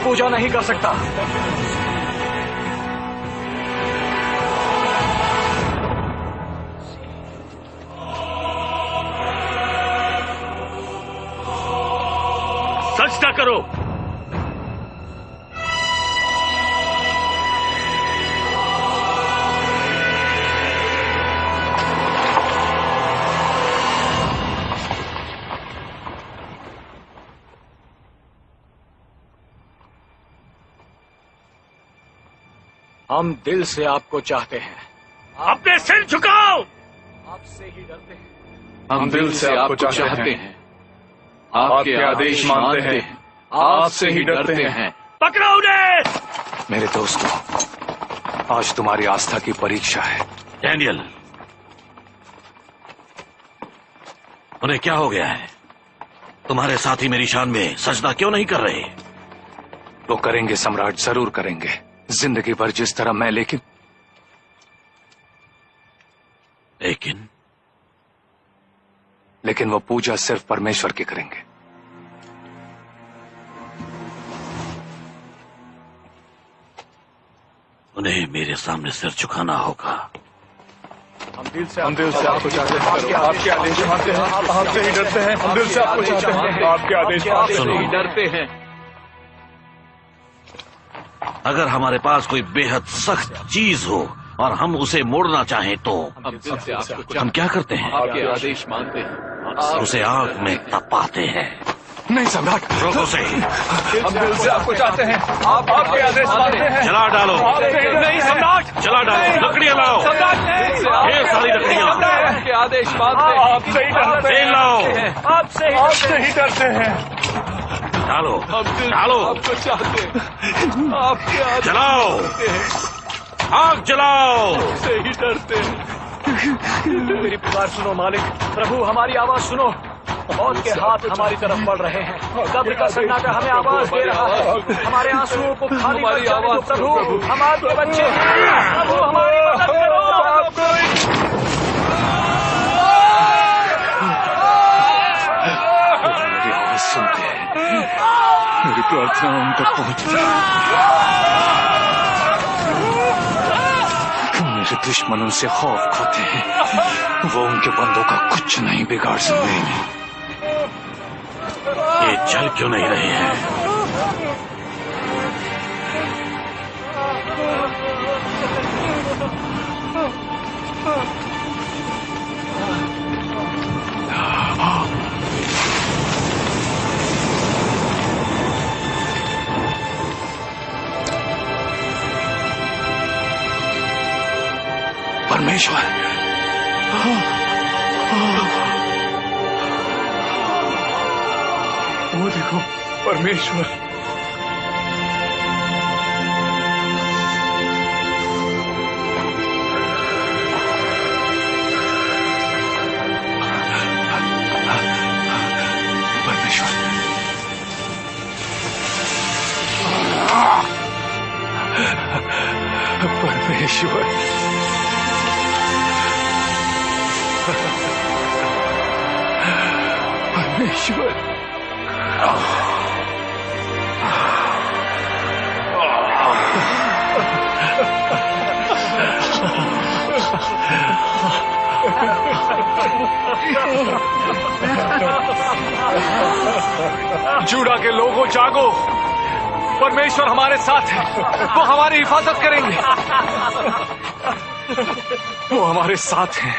पूजा नहीं कर सकता। सजदा करो। हम दिल से आपको चाहते हैं। अपने सिर झुकाओ। आपसे ही डरते हैं। हम दिल से आपको चाहते हैं, आपके आदेश मानते हैं, आपसे ही डरते हैं। पकड़ो उन्हें। मेरे दोस्तों, आज तुम्हारी आस्था की परीक्षा है। डैनियल, उन्हें क्या हो गया है? तुम्हारे साथी मेरी शान में सजदा क्यों नहीं कर रहे? वो करेंगे सम्राट, जरूर करेंगे, जिंदगी भर जिस तरह मैं। लेकिन लेकिन वो पूजा सिर्फ परमेश्वर की करेंगे। उन्हें मेरे सामने सिर झुकाना होगा। हम दिल से आपको चाहते हैं, आपके आदेश मानते हैं, आपसे ही डरते हैं। हम दिल से आपको चाहते हैं, आपके आदेश मानते हैं, डरते हैं। अगर हमारे पास कोई बेहद सख्त चीज हो और हम उसे मोड़ना चाहें तो हम क्या करते हैं? आपके आदेश मानते हैं, उसे आग में तपाते हैं। नहीं सम्राट, रोको से। हम दिल से आपको चाहते हैं, आपके आदेश मानते हैं। जला डालो। नहीं सम्राट, जला डालो। लकड़ियां लाओ। ढेर सारी लकड़ियां। आपके आदेश मानते हैं, आपसे ही डरते तेल हैं, लाओ। आपसे ही डरते हैं। डालो डालो। आपको चाहते हैं, आपके आदेश जलाओ। आग जलाओ। से ही डरते हैं। मेरी पुकार सुनो मालिक। प्रभु, हमारी आवाज सुनो। मौत के हाथ हमारी तरफ बढ़ रहे हैं। कब्र का सन्नाटा हमें आवाज दे रहा है। हमारे आंसुओं को खाली कर जाने दो प्रभु। हम आपके बच्चे हैं। प्रभु, हमारी मदद करो। मेरी आवाज सुनते हैं, मेरी प्रार्थना उन तक पहुंचती है। मेरे दुश्मन उनसे खौफ खाते हैं, वो उनके बंदों का कुछ नहीं बिगाड़ सकते। ये चल क्यों नहीं रहे हैं? परमेश्वर, वो देखो, परमेश्वर। परमेश्वर, परमेश्वर, परमेश्वर। जूडा के लोगों, जागो। परमेश्वर हमारे साथ है। वो हमारी हिफाजत करेंगे। वो हमारे साथ हैं।